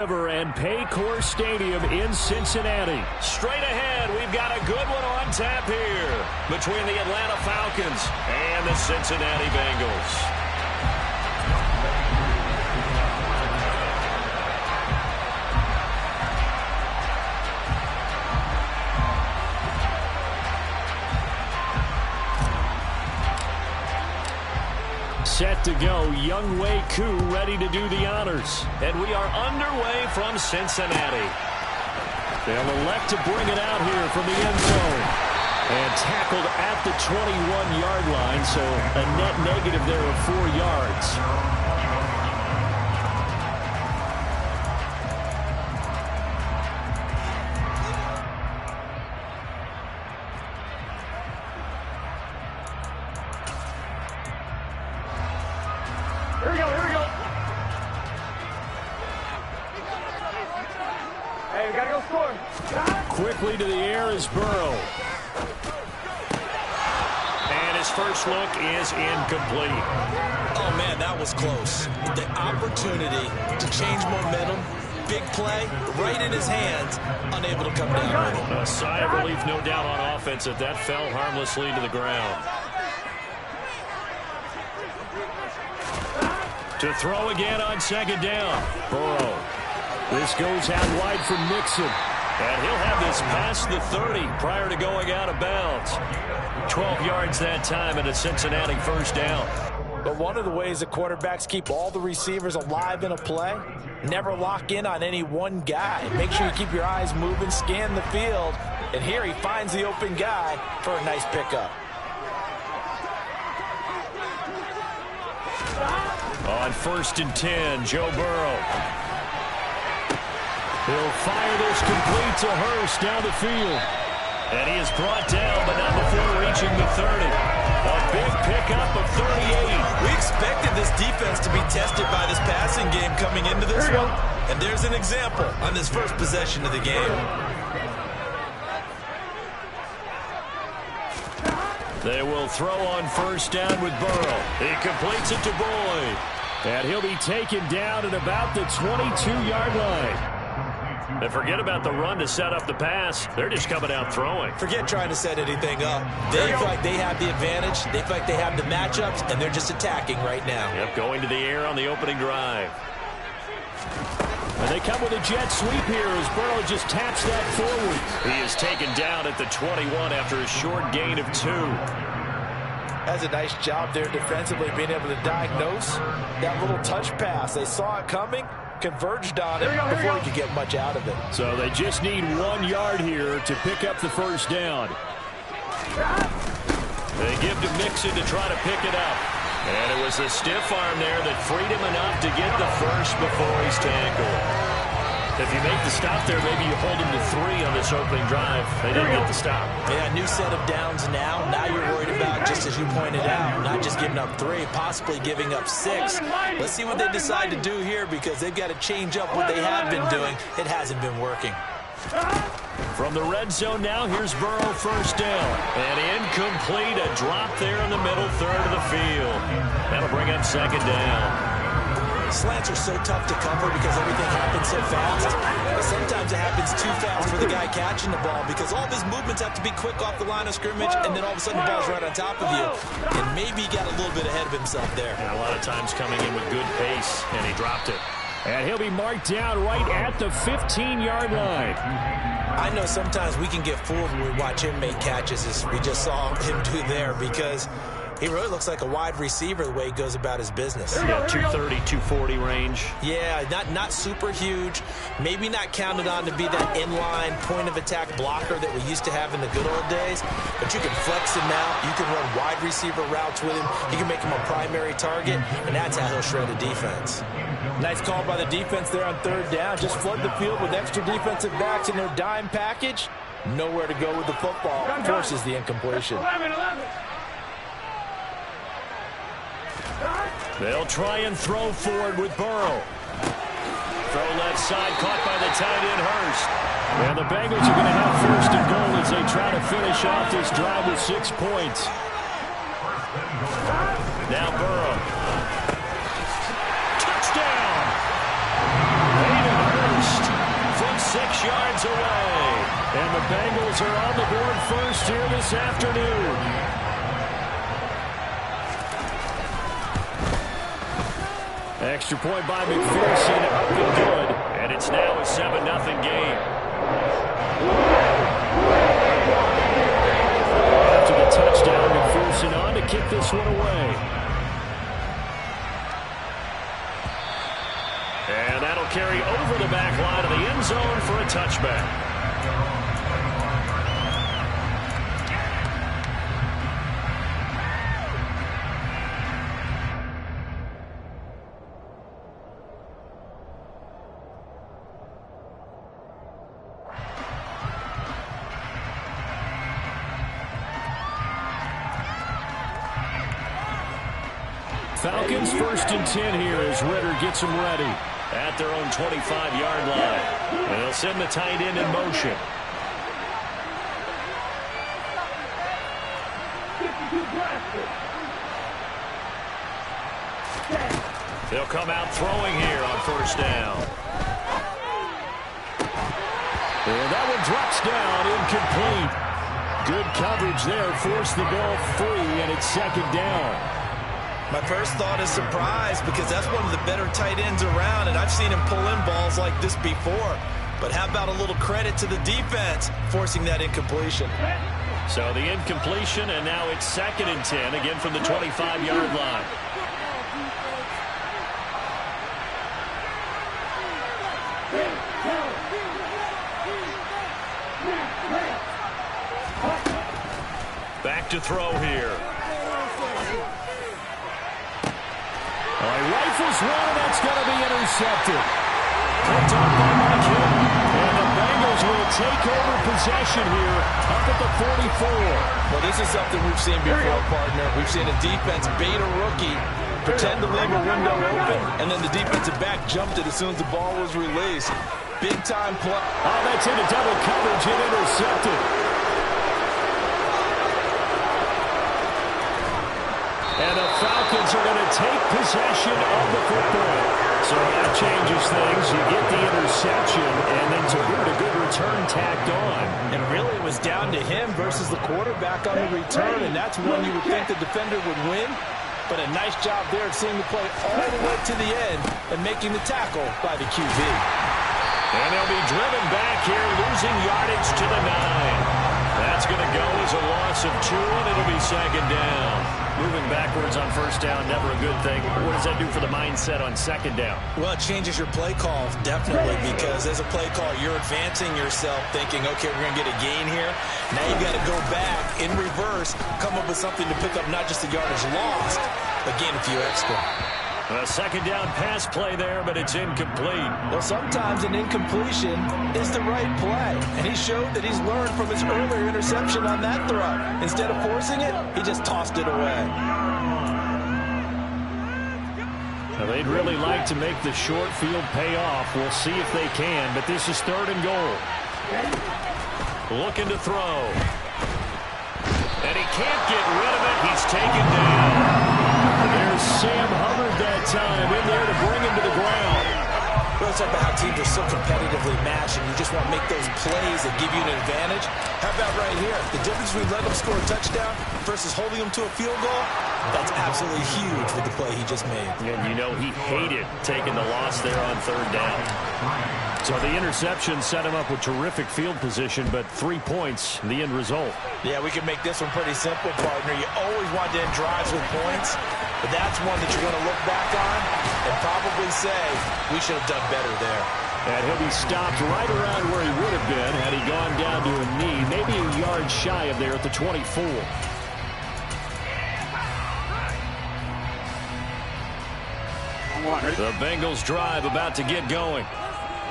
And Paycor Stadium in Cincinnati. Straight ahead, we've got a good one on tap here between the Atlanta Falcons and the Cincinnati Bengals. Set to go, Younghoe Koo ready to do the honors. And we are underway from Cincinnati. They'll elect to bring it out here from the end zone. And tackled at the 21-yard line, so a net negative there of 4 yards. Here we go. Hey, we gotta go score. Quickly to the air is Burrow. And his first look is incomplete. Oh, man, that was close. The opportunity to change momentum, big play, right in his hands, unable to come down with it. A sigh of relief, no doubt, on offense if that fell harmlessly to the ground. To throw again on second down. Burrow. This goes out wide for Mixon. And he'll have this past the 30 prior to going out of bounds. 12 yards that time and a Cincinnati first down. But one of the ways that quarterbacks keep all the receivers alive in a play, never lock in on any one guy. Make sure you keep your eyes moving, scan the field. And here he finds the open guy for a nice pickup. On 1st and 10, Joe Burrow. He'll fire this complete to Hurst down the field. And he is brought down, but not before reaching the 30. A big pickup of 38. We expected this defense to be tested by this passing game coming into this one. And there's an example on this first possession of the game. They will throw on 1st down with Burrow. He completes it to Boyd. And he'll be taken down at about the 22-yard line. And forget about the run to set up the pass. They're just coming out throwing. Forget trying to set anything up. They feel like they have the advantage. They feel like they have the matchups, and they're just attacking right now. Yep, going to the air on the opening drive. And they come with a jet sweep here as Burrow just taps that forward. He is taken down at the 21 after a short gain of 2. Has a nice job there defensively being able to diagnose that little touch pass. They saw it coming, converged on it before he could get much out of it. So they just need 1 yard here to pick up the first down. They give to Mixon to try to pick it up. And it was a stiff arm there that freed him enough to get the first before he's tackled. If you make the stop there, maybe you hold him to 3 on this opening drive. They didn't get the stop. Yeah, new set of downs now. Now you're worried about, just as you pointed out, not just giving up 3, possibly giving up 6. Let's see what they decide to do here because they've got to change up what they have been doing. It hasn't been working. From the red zone now, here's Burrow 1st down. And incomplete, a drop there in the middle third of the field. That'll bring up 2nd down. Slants are so tough to cover because everything happens so fast. But sometimes it happens too fast for the guy catching the ball because all of his movements have to be quick off the line of scrimmage, and then all of a sudden the ball's right on top of you. And maybe he got a little bit ahead of himself there. And a lot of times coming in with good pace, and he dropped it. And he'll be marked down right at the 15-yard line. I know sometimes we can get fooled when we watch him make catches, as we just saw him do there, because he really looks like a wide receiver the way he goes about his business. Yeah, 230, 240 range. Yeah, not super huge. Maybe not counted on to be that inline point-of-attack blocker that we used to have in the good old days. But you can flex him out. You can run wide receiver routes with him. You can make him a primary target, and that's how he'll shred a defense. Nice call by the defense there on 3rd down. Just flood the field with extra defensive backs in their dime package. Nowhere to go with the football. Forces the incompletion. They'll try and throw forward with Burrow. Throw left side, caught by the tight end Hurst. And the Bengals are going to have 1st and goal as they try to finish off this drive with 6 points. Now Burrow. Touchdown! Hayden Bengals are on the board first here this afternoon. Extra point by McPherson, up and good. And it's now a 7-0 game. After the touchdown, McPherson on to kick this one away. And that'll carry over the back line of the end zone for a touchback. Falcons 1st and 10 here as Ritter gets them ready at their own 25-yard line. And they'll send the tight end in motion. They'll come out throwing here on 1st down. And that one drops down, incomplete. Good coverage there, forced the ball free, and it's 2nd down. My first thought is surprise because that's one of the better tight ends around, and I've seen him pull in balls like this before. But how about a little credit to the defense forcing that incompletion? So the incompletion, and now it's 2nd and 10, again from the 25-yard line. Back to throw here. He rifles one, and that's going to be intercepted. Picked up by McKinn. And the Bengals will take over possession here up at the 44. Well, this is something we've seen before, partner. We've seen a defense bait a rookie, pretend to leave a window open, and then the defensive back jumped it as soon as the ball was released. Big-time play. Oh, that's into double coverage and intercepted. And the Falcons are going to take possession of the football. So that changes things. You get the interception, and then to boot, a good return tacked on. And really, it was down to him versus the quarterback on the return, and that's one you would think the defender would win. But a nice job there of seeing the play all the way to the end and making the tackle by the QB. And they'll be driven back here, losing yardage to the 9. That's going to go as a loss of 2, and it'll be 2nd down. Moving backwards on 1st down, never a good thing. What does that do for the mindset on 2nd down? Well, it changes your play call, definitely, because as a play call, you're advancing yourself thinking, okay, we're going to get a gain here. Now you got to go back in reverse, come up with something to pick up not just the yardage lost, but gain a few extra. A 2nd down pass play there, but it's incomplete. Well, sometimes an incompletion is the right play, and he showed that he's learned from his earlier interception on that throw. Instead of forcing it, he just tossed it away. Now, they'd really like to make the short field pay off. We'll see if they can, but this is 3rd and goal. Looking to throw. And he can't get rid of it. He's taken down. There's Sam Hubbard that time in there to bring him to the ground. Well, it's about how teams are so competitively matched, and you just want to make those plays that give you an advantage. How about right here? The difference between letting them score a touchdown versus holding them to a field goal, that's absolutely huge with the play he just made. And you know he hated taking the loss there on 3rd down. So the interception set him up with terrific field position, but 3 points, the end result. Yeah, we can make this one pretty simple, partner. You always want to end drives with points, but that's one that you're going to look back on and probably say, we should have done better there. And he'll be stopped right around where he would have been had he gone down to a knee, maybe a yard shy of there at the 24. The Bengals drive about to get going.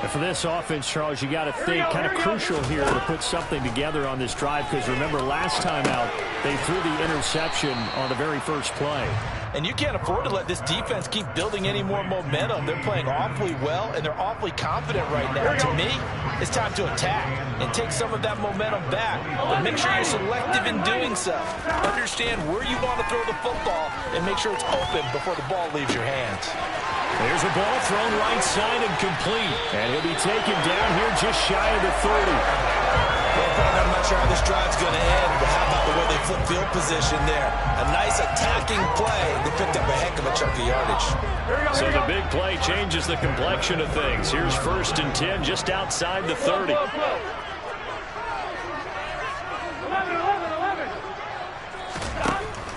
And for this offense, Charles, you got to think kind of crucial here to put something together on this drive, because remember last time out they threw the interception on the very first play. And you can't afford to let this defense keep building any more momentum. They're playing awfully well, and they're awfully confident right now. To me, it's time to attack and take some of that momentum back. But make sure you're selective in doing so. Understand where you want to throw the football and make sure it's open before the ball leaves your hands. There's a ball thrown right side and complete. And he'll be taken down here just shy of the 30. Well, partner, I'm not sure how this drive's going to end, but how about the way they flip field position there? A nice attacking play. They picked up a heck of a chunk of yardage. So the big play changes the complexion of things. Here's 1st and 10 just outside the 30. 11.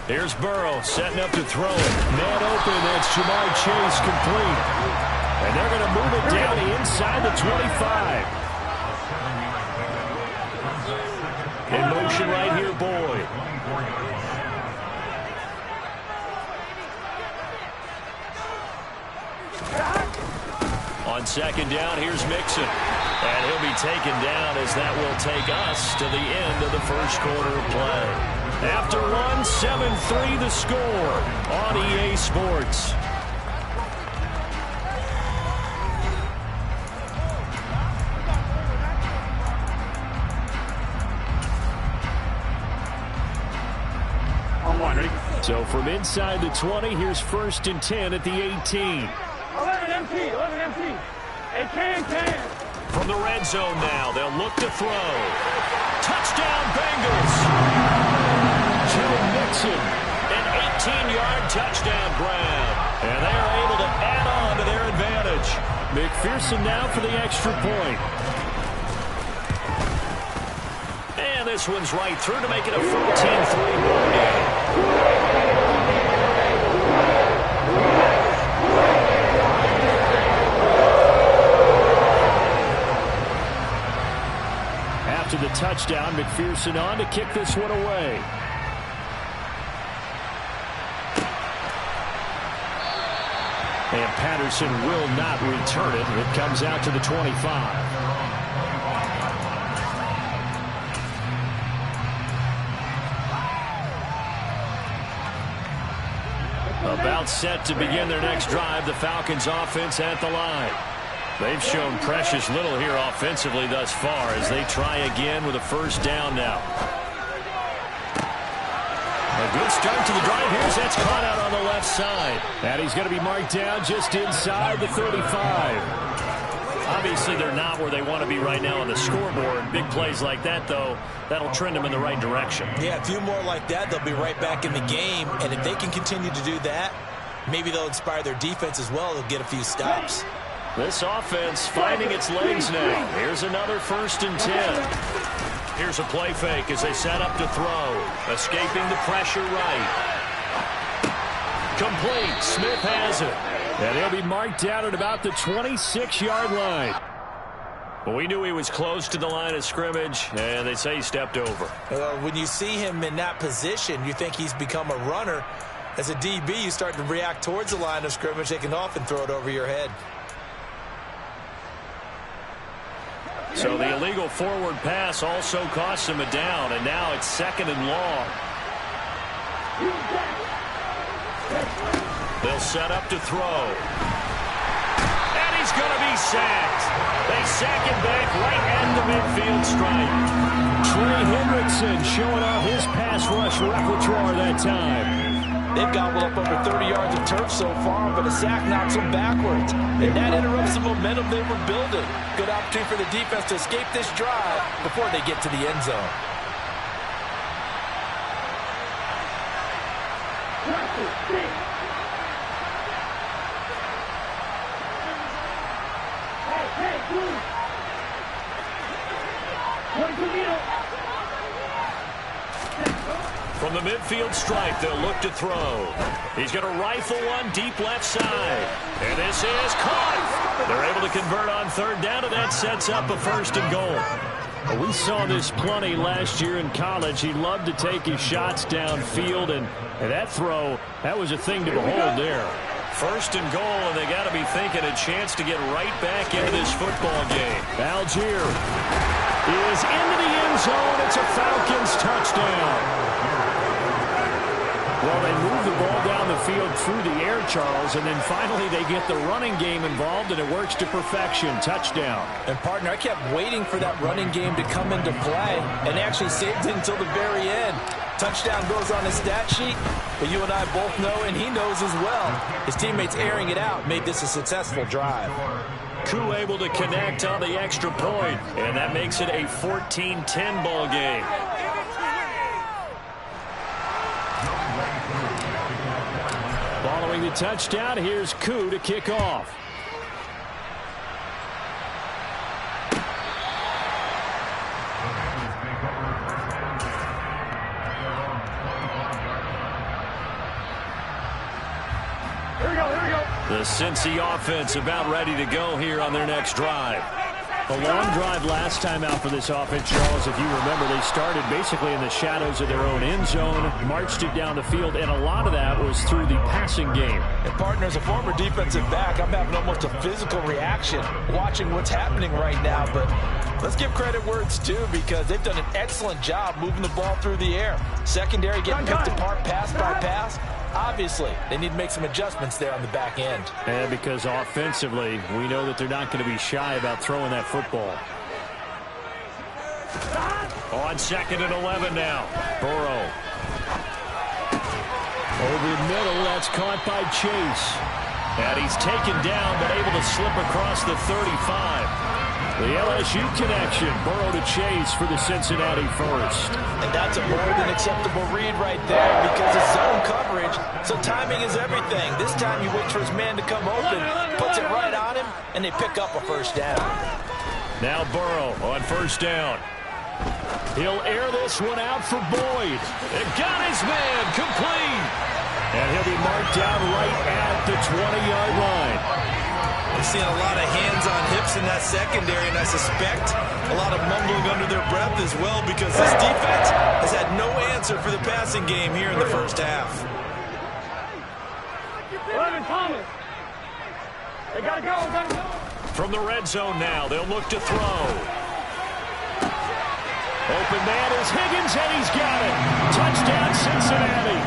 Here's Burrow setting up to throw it. Man open, that's Jamar Chase complete. And they're going to move it down inside the 25. In motion right here, Boyd. On 2nd down, here's Mixon. And he'll be taken down as that will take us to the end of the 1st quarter of play. After one, 7-3 the score on EA Sports. So from inside the 20, here's 1st and 10 at the 18. 11 empty. Hey, can. From the red zone now, they'll look to throw. Touchdown, Bengals! Joe Mixon, an 18-yard touchdown grab. And they are able to add on to their advantage. McPherson now for the extra point. And this one's right through to make it a 14-3 ball game. After the touchdown, McPherson on to kick this one away. And Patterson will not return it. It comes out to the 25. About set to begin their next drive, the Falcons offense at the line. They've shown precious little here offensively thus far as they try again with a 1st down now. A good start to the drive. Here's that's caught out on the left side. And he's going to be marked down just inside the 35. Obviously, they're not where they want to be right now on the scoreboard. Big plays like that, though, that'll trend them in the right direction. Yeah, a few more like that, they'll be right back in the game. And if they can continue to do that, maybe they'll inspire their defense as well. They'll get a few stops. This offense finding its legs now. Here's another 1st and 10. Here's a play fake as they set up to throw. Escaping the pressure right. Complete. Smith has it. And he'll be marked down at about the 26-yard line. Well, we knew he was close to the line of scrimmage, and they say he stepped over. When you see him in that position, you think he's become a runner. As a DB, you start to react towards the line of scrimmage. They can often throw it over your head. So the illegal forward pass also costs him a down, and now it's 2nd and long. They'll set up to throw. And he's going to be sacked. They sack him back right at the midfield stripe. Trey Hendrickson showing off his pass rush repertoire that time. They've gobbled up over 30 yards of turf so far, but a sack knocks them backwards. And that interrupts the momentum they were building. Good opportunity for the defense to escape this drive before they get to the end zone. From the midfield stripe, they'll look to throw. He's going to rifle one deep left side. And this is caught. They're able to convert on 3rd down, and that sets up a 1st and goal. Well, we saw this plenty last year in college. He loved to take his shots downfield, and that throw, that was a thing to behold there. 1st and goal, and they got to be thinking a chance to get right back into this football game. Algier is into the end zone. It's a Falcons touchdown. Well, they move the ball down the field through the air, Charles, and then finally they get the running game involved, and it works to perfection. Touchdown. And, partner, I kept waiting for that running game to come into play, and actually saved it until the very end. Touchdown goes on his stat sheet, but you and I both know, and he knows as well, his teammates airing it out made this a successful drive. Koo able to connect on the extra point, and that makes it a 14-10 ball game. Following the touchdown, here's Koo to kick off. The Cincy offense about ready to go here on their next drive. A long drive last time out for this offense, Charles. If you remember, they started basically in the shadows of their own end zone, marched it down the field, and a lot of that was through the passing game. And partner, as a former defensive back, I'm having almost a physical reaction watching what's happening right now. But let's give credit where it's due, because they've done an excellent job moving the ball through the air. Secondary getting picked apart pass by pass. Obviously, they need to make some adjustments there on the back end. And because offensively, we know that they're not going to be shy about throwing that football. On 2nd and 11 now. Burrow. Over the middle, that's caught by Chase. And he's taken down, but able to slip across the 35. The LSU connection, Burrow to Chase for the Cincinnati first. And that's a more than acceptable read right there, because it's zone coverage, so timing is everything. This time he waits for his man to come open, puts it right on him, and they pick up a first down. Now Burrow on first down. He'll air this one out for Boyd. It got his man complete. And he'll be marked down right at the 20-yard line. We're seeing a lot of hands on hips in that secondary, and I suspect a lot of mumbling under their breath as well, because this defense has had no answer for the passing game here in the first half. Thomas. They gotta go. From the red zone now, they'll look to throw. Open man is Higgins, and he's got it. Touchdown, Cincinnati.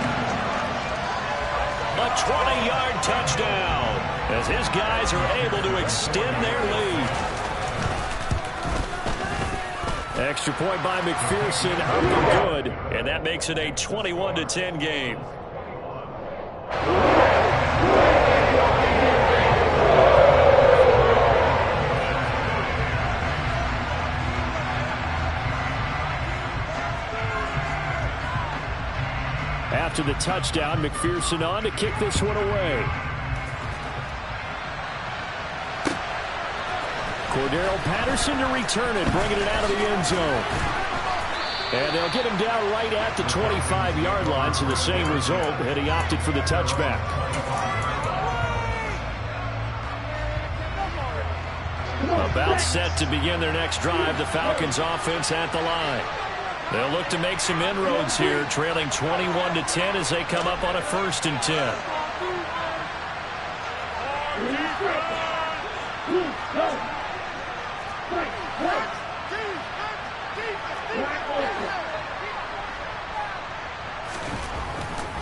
A 20-yard touchdown, as his guys are able to extend their lead. Extra point by McPherson, up and good. And that makes it a 21-10 game. After the touchdown, McPherson on to kick this one away. Cordero Patterson to return it, bringing it out of the end zone. And they'll get him down right at the 25-yard line, so the same result, and he opted for the touchback. About set to begin their next drive, the Falcons offense at the line. They'll look to make some inroads here, trailing 21-10 as they come up on a 1st and 10.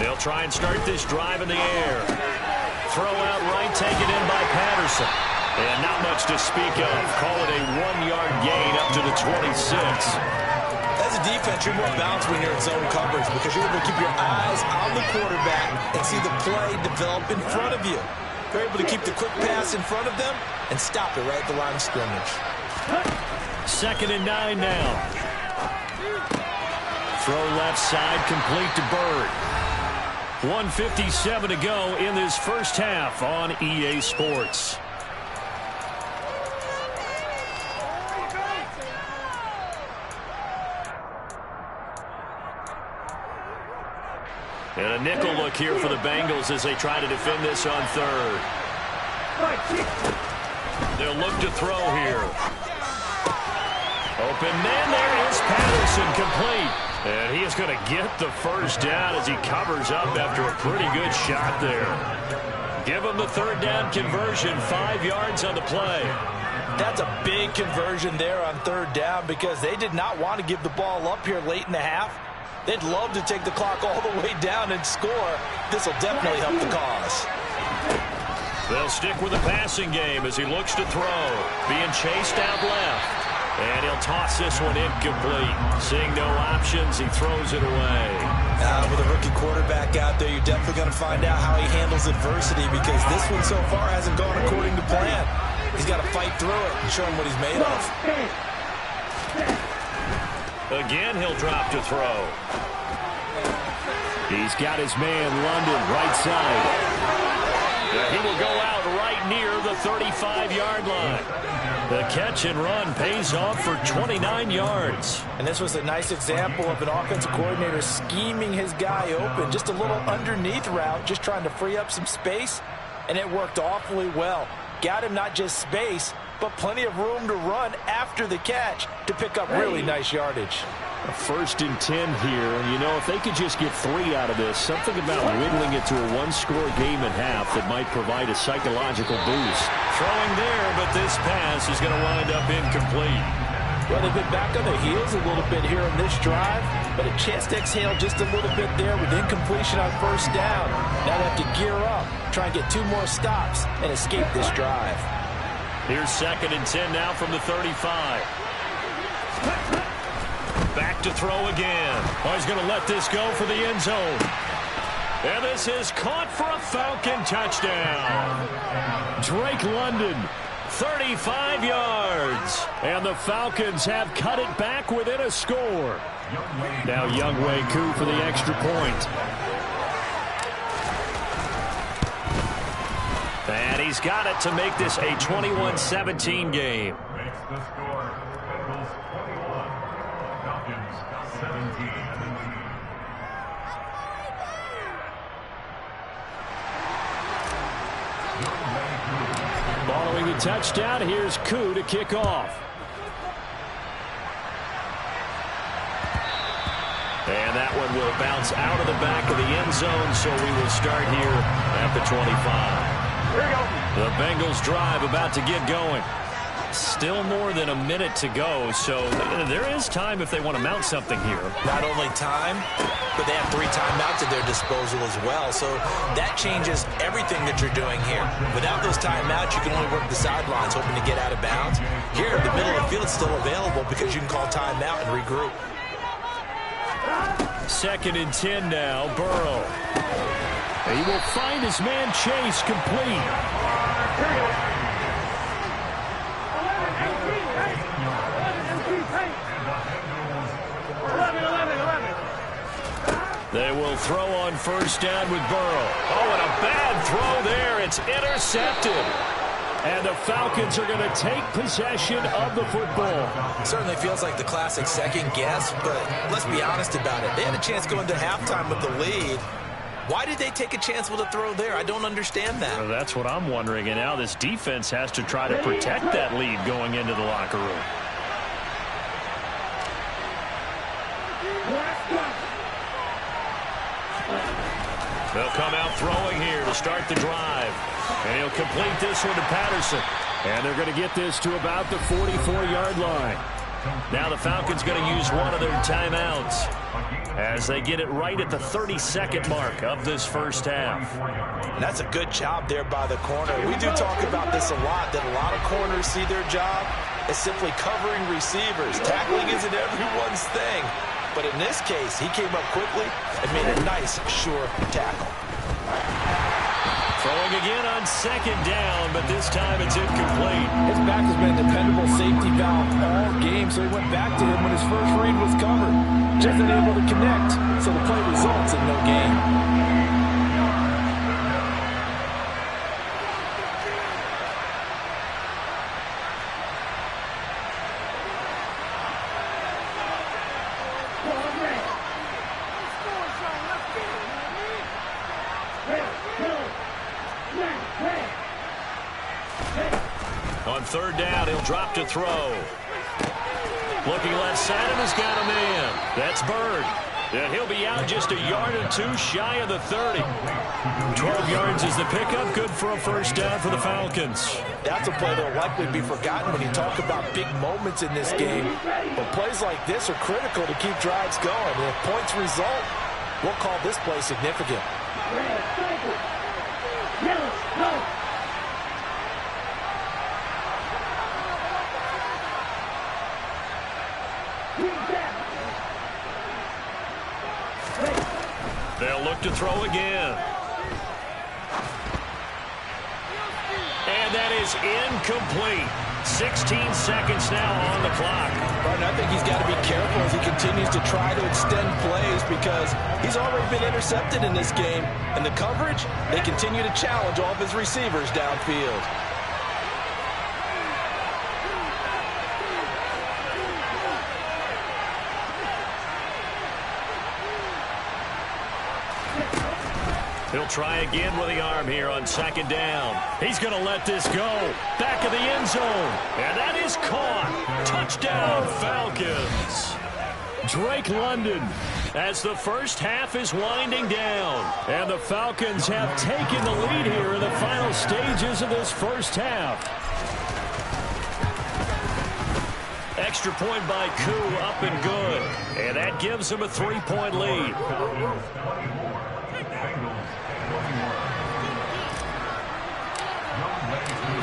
They'll try and start this drive in the air. Throw out right, taken in by Patterson. And not much to speak of. Call it a 1-yard gain up to the 26. As a defense, you're more balanced when you're in zone coverage, because you're able to keep your eyes on the quarterback and see the play develop in front of you. You're able to keep the quick pass in front of them and stop it right at the line of scrimmage. 2nd and 9 now. Throw left side, complete to Bird. 1:57 to go in this first half on EA Sports. And a nickel look here for the Bengals as they try to defend this on 3rd. They'll look to throw here. Open man, there is Patterson, complete. And he is going to get the first down as he covers up after a pretty good shot there. Give him the 3rd down conversion, 5 yards on the play. That's a big conversion there on 3rd down, because they did not want to give the ball up here late in the half. They'd love to take the clock all the way down and score. This will definitely help the cause. They'll stick with the passing game as he looks to throw. Being chased out left. And he'll toss this one incomplete. Seeing no options, he throws it away. With a rookie quarterback out there, you're definitely going to find out how he handles adversity, because this one so far hasn't gone according to plan. He's got to fight through it and show him what he's made of. Again, he'll drop to throw. He's got his man, London, right side. He will go out right near the 35-yard line. The catch and run pays off for 29 yards. And this was a nice example of an offensive coordinator scheming his guy open. Just a little underneath route, just trying to free up some space, and it worked awfully well. Got him not just space, but plenty of room to run after the catch to pick up really nice yardage. A 1st and 10 here. You know, if they could just get 3 out of this, something about whittling it to a one-score game at half that might provide a psychological boost. Throwing there, but this pass is going to wind up incomplete. Well, they've been back on their heels a little bit here on this drive, but a chance to exhale just a little bit there with incompletion on 1st down. Now they have to gear up, try and get 2 more stops, and escape this drive. Here's 2nd and 10 now from the 35. Back to throw again. Oh, he's going to let this go for the end zone. And this is caught for a Falcon touchdown. Drake London, 35 yards. and the Falcons have cut it back within a score. Now Younghoe Koo for the extra point. And he's got it to make this a 21-17 game. Makes the score. Bengals 21, Falcons 17. Following the touchdown, here's Koo to kick off. And that one will bounce out of the back of the end zone, so we will start here at the 25. The Bengals drive about to get going. Still more than a minute to go, so there is time if they want to mount something here. Not only time, but they have 3 timeouts at their disposal as well, so that changes everything that you're doing here. Without those timeouts, you can only work the sidelines, hoping to get out of bounds. Here, the middle of the field is still available because you can call timeout and regroup. 2nd and 10 now, Burrow. He will find his man Chase complete. They will throw on 1st down with Burrow. Oh, and a bad throw there. It's intercepted. And the Falcons are going to take possession of the football. Certainly feels like the classic second guess, but let's be honest about it. They had a chance going to halftime with the lead. Why did they take a chance with a throw there? I don't understand that. Well, that's what I'm wondering. And now this defense has to try to protect that lead going into the locker room. They'll come out throwing here to start the drive. And he'll complete this one to Patterson. And they're going to get this to about the 44-yard line. Now the Falcons going to use one of their timeouts as they get it right at the 32nd mark of this first half. And that's a good job there by the corner. We do talk about this a lot, that a lot of corners see their job as simply covering receivers. Tackling isn't everyone's thing. But in this case, he came up quickly and made a nice, sure tackle. Throwing again on 2nd down, but this time it's incomplete. His back has been a dependable safety valve all game, so he went back to him when his first read was covered. Just unable to connect, so the play results in no gain. On 3rd down, he'll drop to throw. Looking left side, and has got a man. That's Bird. And he'll be out just a yard or 2 shy of the 30. 12 yards is the pickup. Good for a 1st down for the Falcons. That's a play that will likely be forgotten when you talk about big moments in this game. But plays like this are critical to keep drives going. And if points result, we'll call this play significant. They'll look to throw again. And that is incomplete. 16 seconds now on the clock. Martin, I think he's got to be careful as he continues to try to extend plays because he's already been intercepted in this game. And the coverage, they continue to challenge all of his receivers downfield. He'll try again with the arm here on second down. He's going to let this go. Back of the end zone. And that is caught. Touchdown, Falcons. Drake London as the first half is winding down. And the Falcons have taken the lead here in the final stages of this first half. Extra point by Koo, up and good. And that gives them a 3-point lead.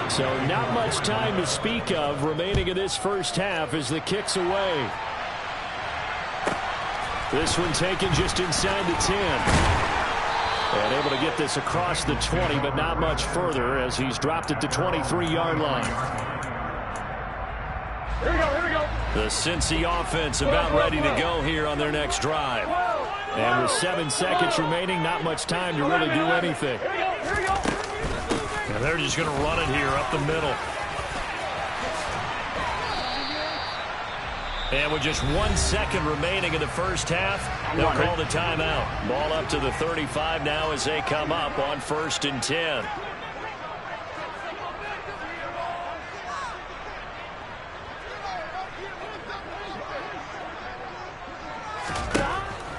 So not much time to speak of remaining in this first half as the kick's away. This one taken just inside the 10. And able to get this across the 20, but not much further as he's dropped at the 23-yard line. Here we go, here we go. The Cincy offense about ready to go here on their next drive. And with 7 seconds remaining, not much time to really do anything. Here we go, here we go. And they're just going to run it here up the middle. And with just 1 second remaining in the first half, they'll call the timeout. Ball up to the 35 now as they come up on 1st and 10.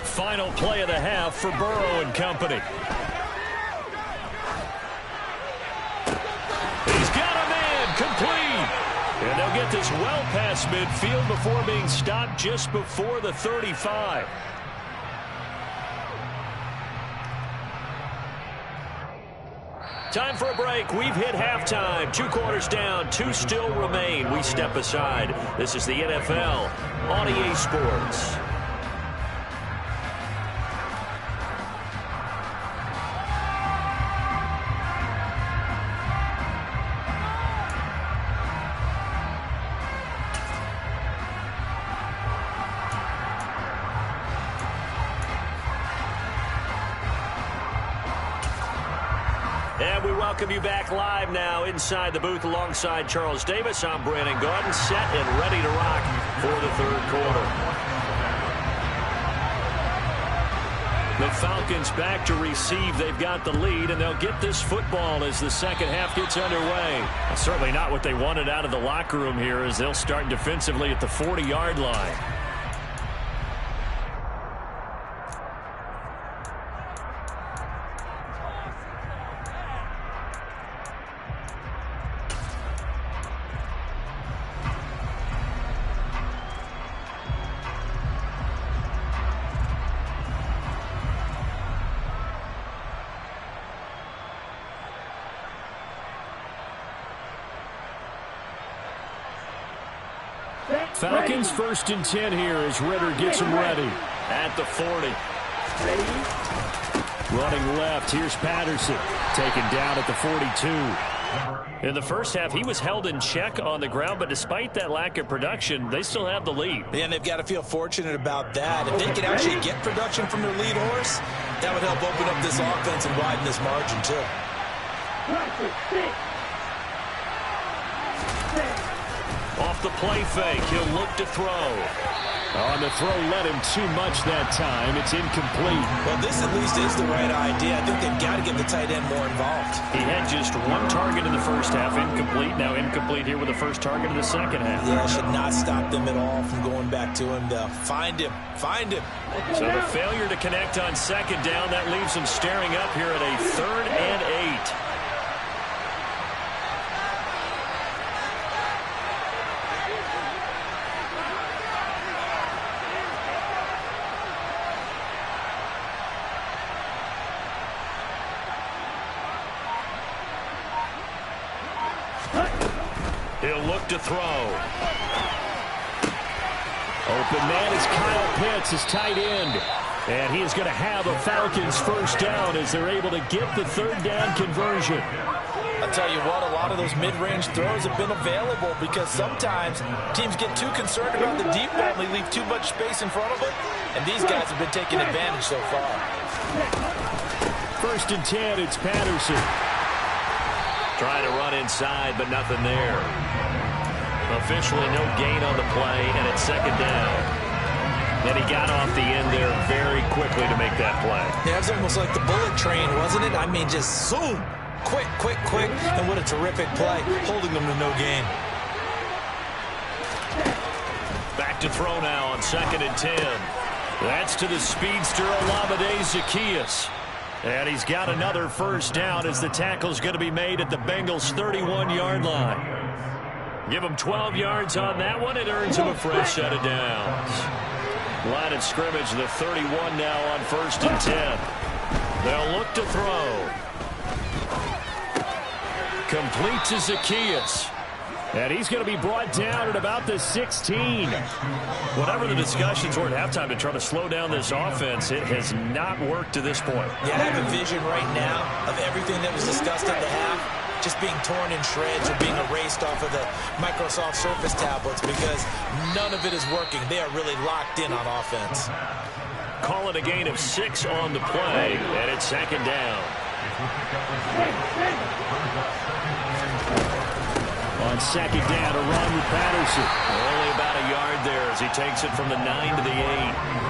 Final play of the half for Burrow and company. He's got a man complete. And they'll get this well past midfield before being stopped just before the 35. Time for a break. We've hit halftime. 2 quarters down. 2 still remain. We step aside. This is the NFL on EA Sports. And we welcome you back live now inside the booth alongside Charles Davis. I'm Brandon Gordon, set and ready to rock for the 3rd quarter. The Falcons back to receive. They've got the lead, and they'll get this football as the second half gets underway. Certainly not what they wanted out of the locker room here as they'll start defensively at the 40-yard line. Falcons 1st and 10 here as Ritter gets them ready at the 40. Running left, here's Patterson, taken down at the 42. In the first half, he was held in check on the ground, but despite that lack of production, they still have the lead. Yeah, and they've got to feel fortunate about that. If they can actually get production from their lead horse, that would help open up this offense and widen this margin, too. Off the play fake, he'll look to throw. On the throw, led him too much that time. It's incomplete. Well, this at least is the right idea. I think they've got to get the tight end more involved. He had just 1 target in the first half, incomplete. Now incomplete here with the first target in the second half. Yeah, should not stop them at all from going back to him. They'll find him. Find him. So the failure to connect on second down, that leaves them staring up here at a 3rd and 8. He'll look to throw. Open man is Kyle Pitts, his tight end. And he is going to have a Falcons first down as they're able to get the third down conversion. I'll tell you what, a lot of those mid-range throws have been available because sometimes teams get too concerned about the deep ball and they leave too much space in front of them, and these guys have been taking advantage so far. First and 10, it's Patterson. Trying to run inside, but nothing there. Officially no gain on the play, and it's second down. And he got off the end there very quickly to make that play. Yeah, it was almost like the bullet train, wasn't it? I mean, just zoom. Quick, quick, quick. And what a terrific play, holding them to no gain. Back to throw now on second and 10. That's to the speedster, Olamide Zaccheaus. And he's got another first down as the tackle's going to be made at the Bengals' 31-yard line. Give him 12 yards on that one. It earns him a fresh set of downs. Line of scrimmage, the 31 now on first and 10. They'll look to throw. Complete to Zaccheaus. And he's going to be brought down at about the 16. Whatever the discussions were at halftime to try to slow down this offense, it has not worked to this point. Yeah, I have a vision right now of everything that was discussed at the half just being torn in shreds or being erased off of the Microsoft Surface tablets because none of it is working. They are really locked in on offense. Call it a gain of 6 on the play, and it's second down. On second down, a run with Patterson. Only about a yard there as he takes it from the 9 to the 8.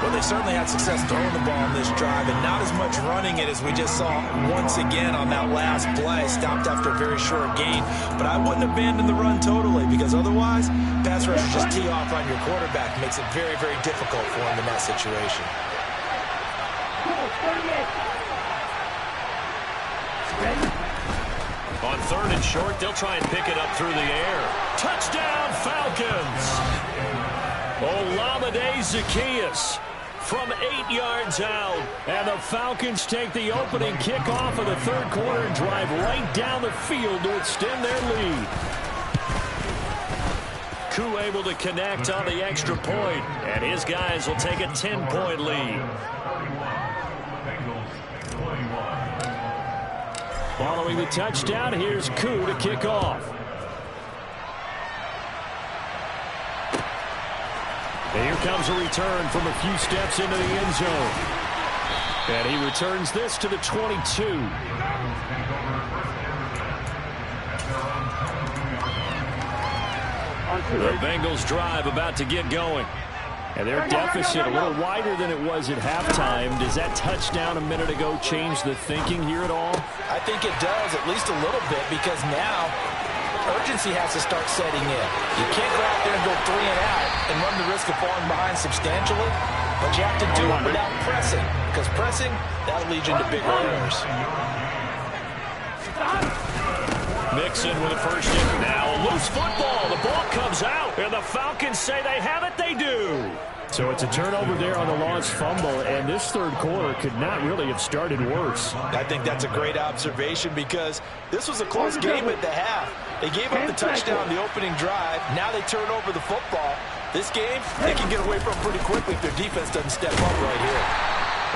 Well, they certainly had success throwing the ball on this drive and not as much running it as we just saw once again on that last play. Stopped after a very short gain. But I wouldn't abandon the run totally because otherwise, pass rushers just tee off on your quarterback. Makes it very, very difficult for him in that situation. On third and short, they'll try and pick it up through the air. Touchdown, Falcons! Olamide Zaccheaus from 8 yards out. And the Falcons take the opening kickoff of the third quarter and drive right down the field to extend their lead. Koo able to connect on the extra point, and his guys will take a 10-point lead. Following the touchdown, here's Koo to kick off. And here comes a return from a few steps into the end zone. And he returns this to the 22. The Bengals drive about to get going. And their deficit a little wider than it was at halftime. Does that touchdown a minute ago change the thinking here at all? I think it does, at least a little bit, because now urgency has to start setting in. You can't go out there and go 3 and out and run the risk of falling behind substantially, but you have to do it without pressing, because pressing, that'll lead you into bigger errors. Mixon with a first down. Now a loose football. The ball comes out. And the Falcons say they have it. They do. So it's a turnover there on the lost fumble. And this third quarter could not really have started worse. I think that's a great observation because this was a close game at the half. They gave up the touchdown the opening drive. Now they turn over the football. This game, they can get away from pretty quickly if their defense doesn't step up right here.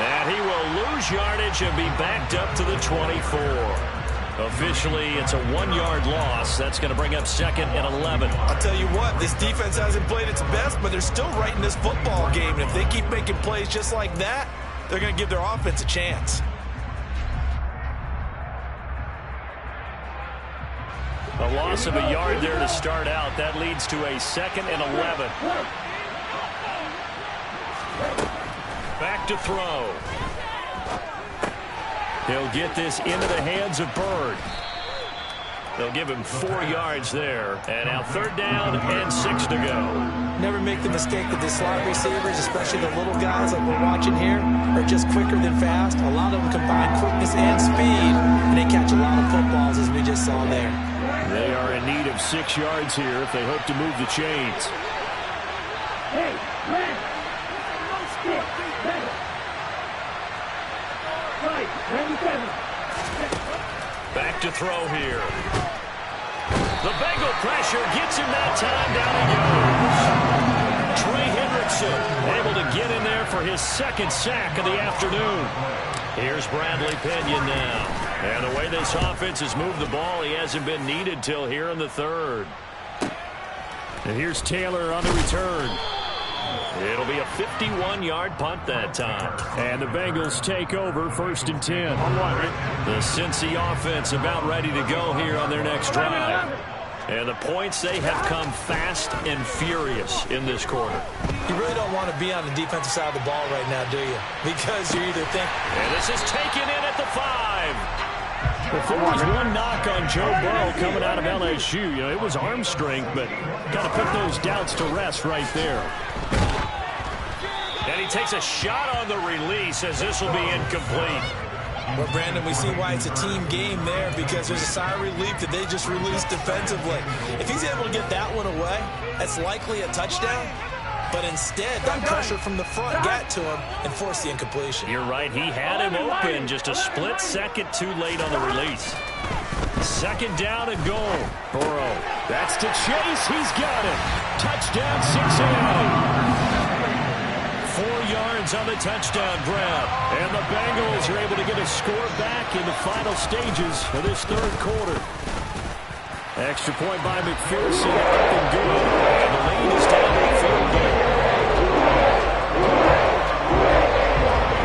And he will lose yardage and be backed up to the 24. Officially, it's a 1-yard loss. That's going to bring up second and 11. I'll tell you what, this defense hasn't played its best, but they're still right in this football game. And if they keep making plays just like that, they're going to give their offense a chance. A loss of a yard there to start out. That leads to a second and 11. Back to throw. He'll get this into the hands of Bird. They'll give him 4 yards there. And now third down and 6 to go. Never make the mistake that the slot receivers, especially the little guys like we're watching here, are just quicker than fast. A lot of them combine quickness and speed, and they catch a lot of footballs, as we just saw there. They are in need of 6 yards here if they hope to move the chains. Hey, man! Don't stick! Right, 97. Back to throw here. The Bengal pressure gets him that time. Down he goes. Trey Hendrickson able to get in there for his second sack of the afternoon. Here's Bradley Pinion now. And the way this offense has moved the ball, he hasn't been needed till here in the third. And here's Taylor on the return. It'll be a 51-yard punt that time. And the Bengals take over 1st and 10. The Cincy offense about ready to go here on their next drive. And the points, they have come fast and furious in this quarter. You really don't want to be on the defensive side of the ball right now, do you? Because you're either thinking... And this is taken in at the 5. If there was one knock on Joe Burrow coming out of LSU, it was arm strength, but got to put those doubts to rest right there. And he takes a shot on the release as this will be incomplete. Well, Brandon, we see why it's a team game there, because there's a sigh of relief that they just released defensively. If he's able to get that one away, that's likely a touchdown. But instead, that pressure from the front got to him and forced the incompletion. You're right. He had him open just a split second too late on the release. 2nd down and goal. Burrow. That's to Chase. He's got it. Touchdown, 6-8. 4 yards on the touchdown grab. And the Bengals are able to get a score back in the final stages of this third quarter. Extra point by McPherson. Up and good. And the lead is down to a field goal.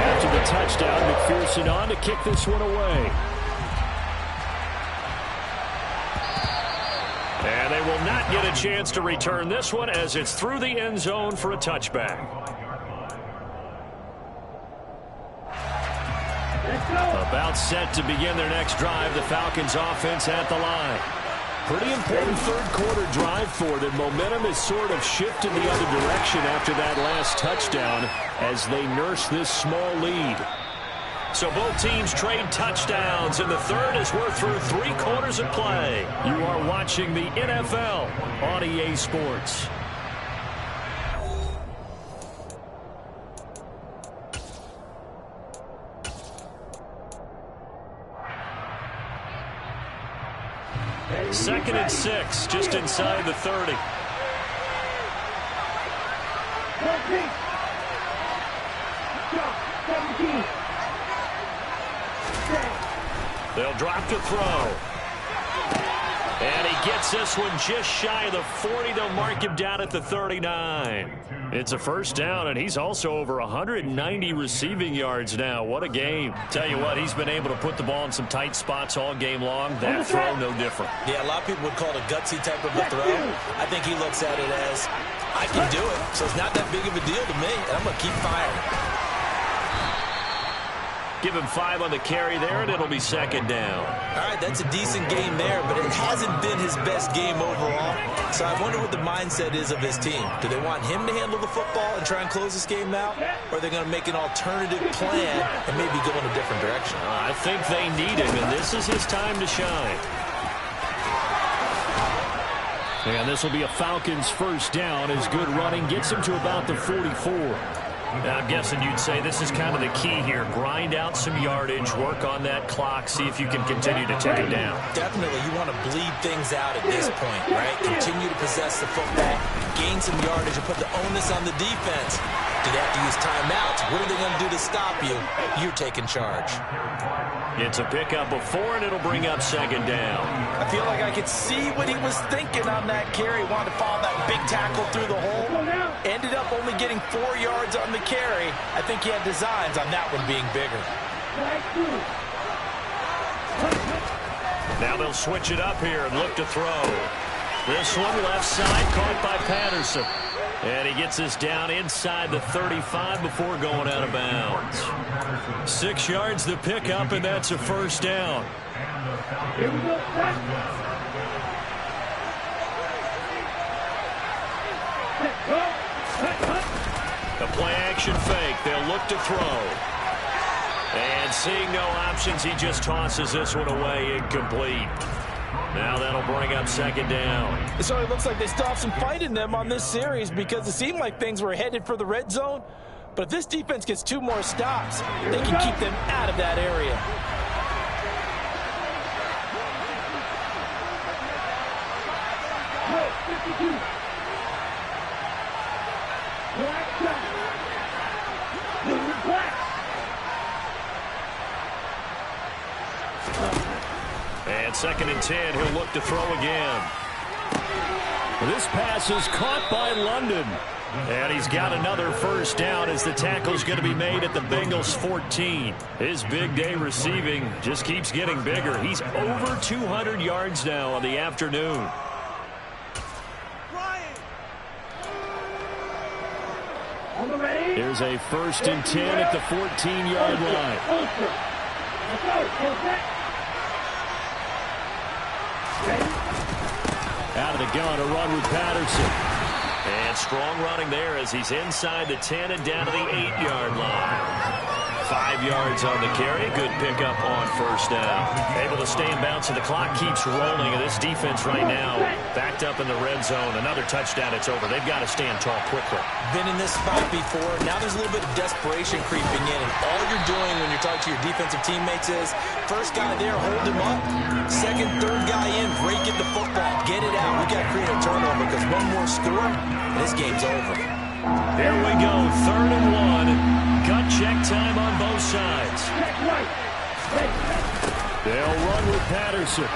After the touchdown, McPherson on to kick this one away. And they will not get a chance to return this one as it's through the end zone for a touchback. About set to begin their next drive. The Falcons offense at the line. Pretty important third quarter drive for them. Momentum has sort of shifted the other direction after that last touchdown as they nurse this small lead. So both teams trade touchdowns in the third as we're through 3 quarters of play. You are watching the NFL on EA Sports. Second and 6, just inside the 30. They'll drop to throw. And he gets this one just shy of the 40. They'll mark him down at the 39. It's a first down, and he's also over 190 receiving yards now. What a game. Tell you what, he's been able to put the ball in some tight spots all game long. That throw, no different. Yeah, a lot of people would call it a gutsy type of a throw. I think he looks at it as, I can do it, so it's not that big of a deal to me, and I'm going to keep firing. Give him 5 on the carry there, and it'll be 2nd down. All right, that's a decent game there, but it hasn't been his best game overall. So I wonder what the mindset is of his team. Do they want him to handle the football and try and close this game out? Or are they going to make an alternative plan and maybe go in a different direction? I think they need him, and this is his time to shine. And this will be a Falcons first down as good running gets him to about the 44. Now, I'm guessing you'd say this is kind of the key here. Grind out some yardage, work on that clock, see if you can continue to take it down. Definitely, you want to bleed things out at this point, right? Continue to possess the football, gain some yardage, and put the onus on the defense. Do they have to use timeouts? What are they going to do to stop you? You're taking charge. It's a pickup of 4, and it'll bring up 2nd down. I feel like I could see what he was thinking on that carry. Wanted to follow that big tackle through the hole. Ended up only getting 4 yards on the carry. I think he had designs on that one being bigger. Now they'll switch it up here and look to throw. This one left side caught by Patterson. And he gets this down inside the 35 before going out of bounds. 6 yards the pickup, and that's a first down. Here we go. A play-action fake. They'll look to throw. And seeing no options, he just tosses this one away incomplete. Now that'll bring up 2nd down. So it looks like they still have some fight in them on this series because it seemed like things were headed for the red zone. But if this defense gets 2 more stops, they can keep them out of that area. 2nd and 10. He'll look to throw again. This pass is caught by London. And he's got another first down as the tackle's going to be made at the Bengals 14. His big day receiving just keeps getting bigger. He's over 200 yards now on the afternoon. Here's a 1st and 10 at the 14-yard line. Out of the gun, a run with Patterson. And strong running there as he's inside the 10 and down to the 8-yard line. 5 yards on the carry. Good pickup on first down. Able to stay in bounds, and the clock keeps rolling. And this defense right now backed up in the red zone. Another touchdown, it's over. They've got to stand tall quickly. Been in this spot before. Now there's a little bit of desperation creeping in. And all you're doing when you're talking to your defensive teammates is, first guy there, hold him up. Second, third guy in, break it the football. Get it out. We got to create a turnover because one more score, and this game's over. Here we go, 3rd and 1. Gut check time on both sides. They'll run with Patterson.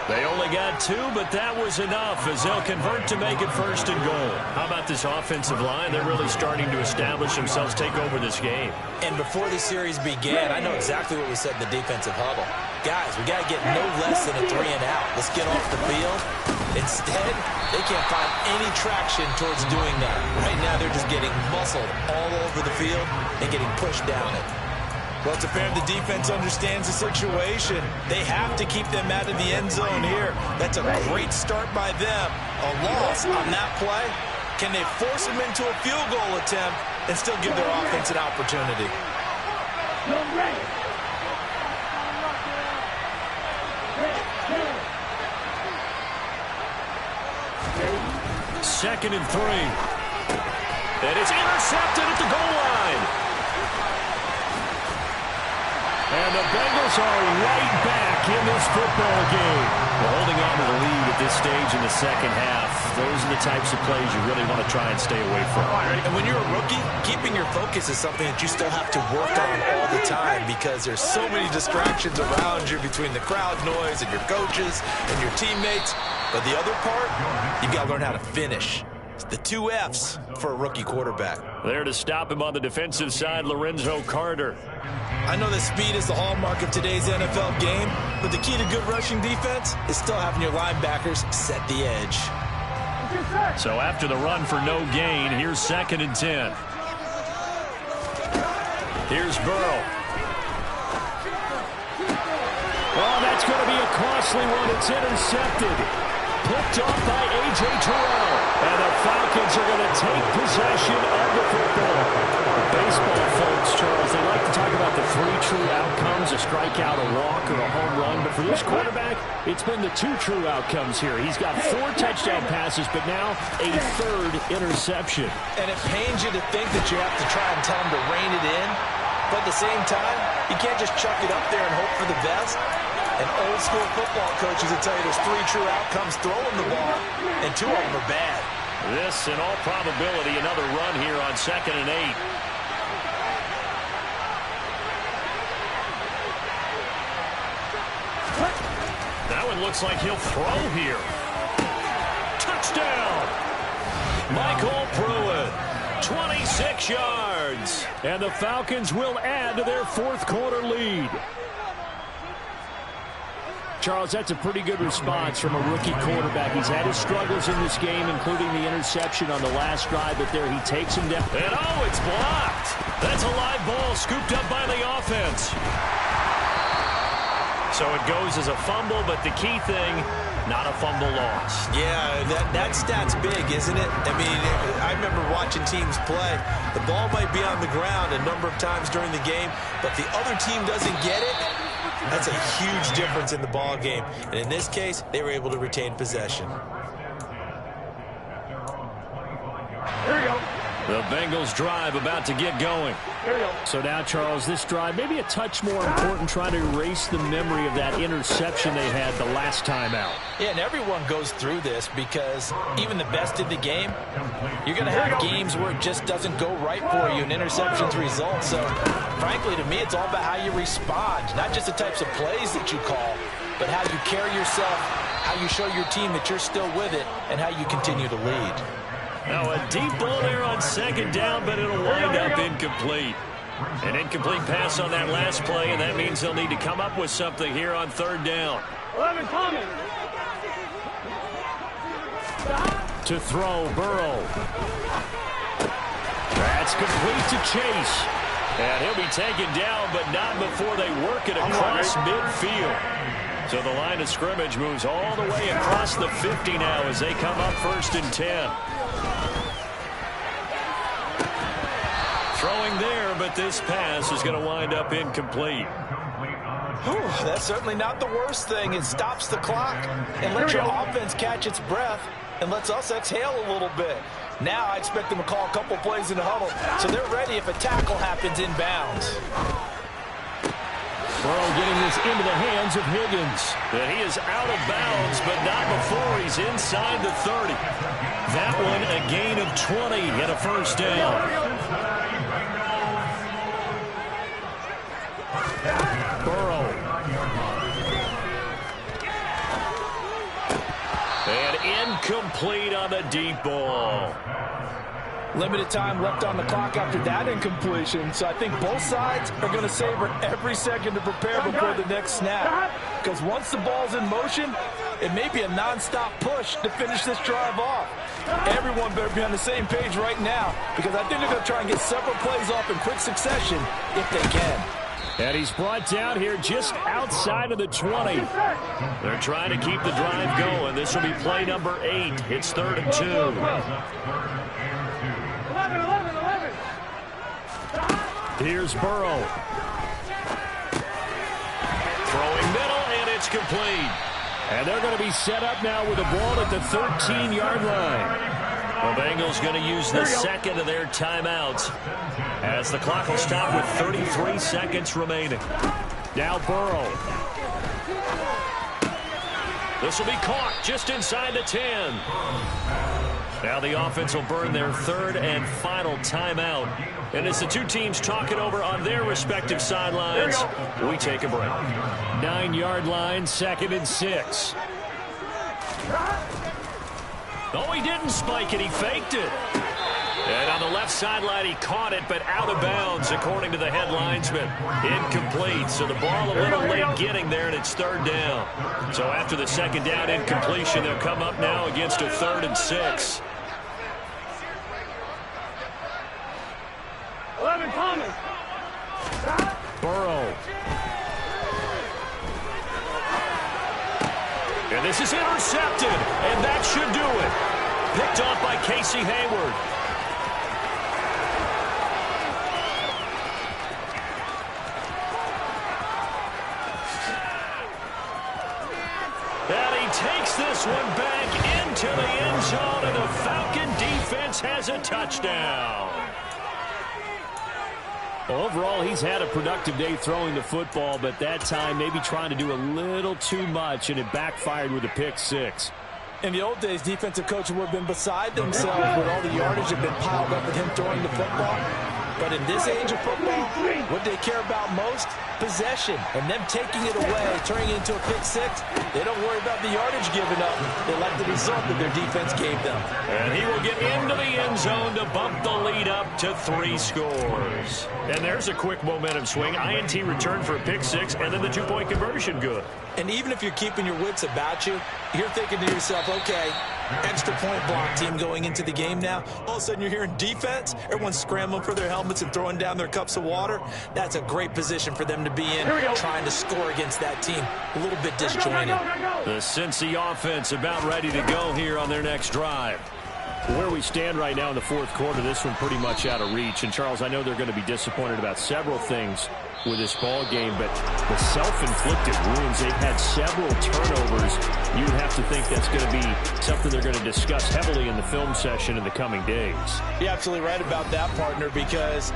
They only got 2, but that was enough as they'll convert to make it 1st and goal. How about this offensive line? They're really starting to establish themselves, take over this game. And before the series began, I know exactly what we said in the defensive huddle. Guys, we got to get no less than a 3 and out. Let's get off the field. Instead, they can't find any traction towards doing that. Right now, they're just getting muscled all over the field and getting pushed down it. Well, it's apparent the defense understands the situation. They have to keep them out of the end zone here. That's a great start by them. A loss on that play. Can they force them into a field goal attempt and still give their offense an opportunity? 2nd and 3. And it's intercepted at the goal line. And the Bengals are right back in this football game. Well, holding on to the lead at this stage in the second half, those are the types of plays you really want to try and stay away from. And when you're a rookie, keeping your focus is something that you still have to work on all the time because there's so many distractions around you between the crowd noise and your coaches and your teammates. But the other part, you've got to learn how to finish. It's the 2 F's for a rookie quarterback. There to stop him on the defensive side, Lorenzo Carter. I know that speed is the hallmark of today's NFL game, but the key to good rushing defense is still having your linebackers set the edge. So after the run for no gain, here's 2nd and 10. Here's Burrow. Oh, that's going to be a costly one. It's intercepted. Picked off by A.J. Terrell. And the Falcons are going to take possession of the football. Baseball folks, Charles, they like to talk about the 3 true outcomes, a strikeout, a walk, or a home run. But for this quarterback, it's been the 2 true outcomes here. He's got 4 touchdown passes, but now a 3rd interception. And it pains you to think that you have to try and tell him to rein it in. But at the same time, you can't just chuck it up there and hope for the best. And old-school football coaches will tell you there's 3 true outcomes throwing the ball, and 2 of them are bad. This, in all probability, another run here on 2nd and 8. That one looks like he'll throw here. Touchdown! Michael Pruitt, 26 yards. And the Falcons will add to their 4th quarter lead. Charles, that's a pretty good response from a rookie quarterback. He's had his struggles in this game, including the interception on the last drive, but there he takes him down. And oh, it's blocked. That's a live ball scooped up by the offense. So it goes as a fumble, but the key thing, not a fumble loss. Yeah, that stat's big, isn't it? I mean, I remember watching teams play. The ball might be on the ground a number of times during the game, but the other team doesn't get it. That's a huge difference in the ball game. And in this case, they were able to retain possession. The Bengals drive about to get going. So now, Charles, this drive maybe a touch more important, trying to erase the memory of that interception they had the last time out. Yeah, and everyone goes through this because even the best in the game, you're going to have games where it just doesn't go right for you and interceptions result. So, frankly, to me, it's all about how you respond, not just the types of plays that you call, but how you carry yourself, how you show your team that you're still with it, and how you continue to lead. Now a deep ball there on second down, but it'll wind up incomplete. An incomplete pass on that last play, and that means they'll need to come up with something here on third down. To throw, Burrow. That's complete to Chase. And he'll be taken down, but not before they work it across midfield. So the line of scrimmage moves all the way across the 50 now as they come up 1st and 10. Throwing there, but this pass is going to wind up incomplete. That's certainly not the worst thing. It stops the clock and lets your offense catch its breath and lets us exhale a little bit. Now I expect them to call a couple plays in the huddle, so they're ready if a tackle happens inbounds. Burrow getting this into the hands of Higgins. And he is out of bounds, but not before he's inside the 30. That one a gain of 20 and a first down. Burrow. And incomplete on the deep ball. Limited time left on the clock after that incompletion, so I think both sides are going to savor every second to prepare before the next snap. Because once the ball's in motion, it may be a nonstop push to finish this drive off. Everyone better be on the same page right now, because I think they're going to try and get several plays off in quick succession if they can. And he's brought down here just outside of the 20. They're trying to keep the drive going. This will be play number 8. It's 3rd and 2. Here's Burrow. Throwing middle, and it's complete. And they're going to be set up now with a ball at the 13-yard line. The Bengals going to use the second of their timeouts as the clock will stop with 33 seconds remaining. Now Burrow. This will be caught just inside the 10. Now the offense will burn their 3rd and final timeout. And as the two teams talk it over on their respective sidelines, we take a break. 9-yard line, 2nd and 6. Oh, he didn't spike it. He faked it. And on the left sideline, he caught it, but out of bounds, according to the head linesman. Incomplete. So the ball a little late getting there, and it's 3rd down. So after the 2nd down incompletion, they'll come up now against a 3rd and 6. 11 Thomas. Burrow. And this is intercepted, and that should do it. Picked off by Casey Hayward. And he takes this one back into the end zone, and the Falcon defense has a touchdown. Well, overall, he's had a productive day throwing the football, but that time maybe trying to do a little too much, and it backfired with a pick 6. In the old days, defensive coaches would have been beside themselves with all the yardage that had been piled up with him throwing the football. But in this age of football, what they care about most? Possession. And them taking it away, turning it into a pick 6, they don't worry about the yardage given up. They like the result that their defense gave them. And he will get into the end zone to bump the lead up to 3 scores. And there's a quick momentum swing. INT return for a pick 6, and then the 2-point conversion good. And even if you're keeping your wits about you, you're thinking to yourself, okay, extra point block team going into the game now. All of a sudden you're hearing defense. Everyone's scrambling for their helmets and throwing down their cups of water. That's a great position for them to be in, trying to score against that team. A little bit disjointed. The Cincy offense about ready to go here on their next drive. Where we stand right now in the 4th quarter, this one pretty much out of reach. And, Charles, I know they're going to be disappointed about several things with this ball game, but the self-inflicted wounds, they've had several turnovers. You would have to think that's going to be something they're going to discuss heavily in the film session in the coming days. You're absolutely right about that, partner, because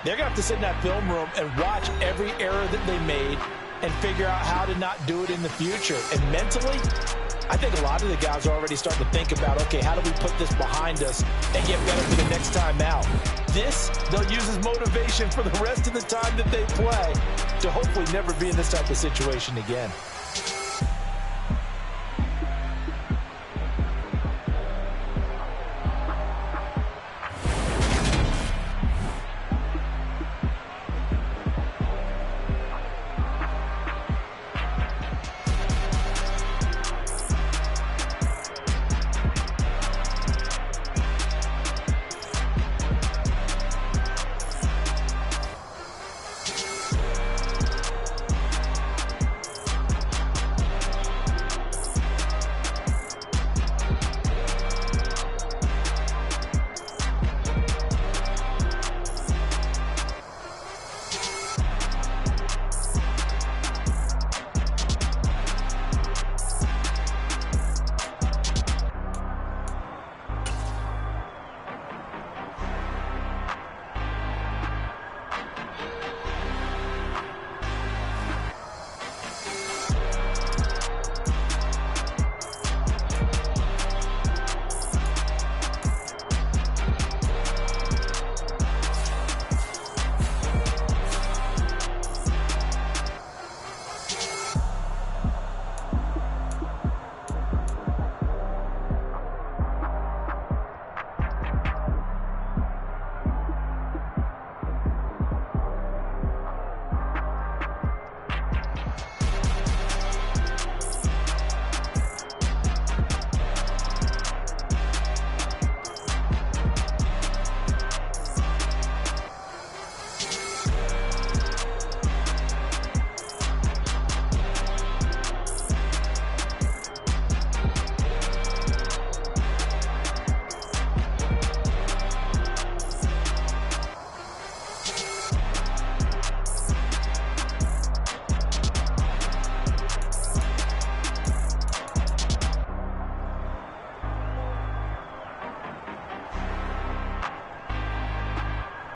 They're going to have to sit in that film room and watch every error that they made and figure out how to not do it in the future. And mentally, I think a lot of the guys are already starting to think about, okay, how do we put this behind us and get better for the next time out? This, they'll use as motivation for the rest of the time that they play to hopefully never be in this type of situation again.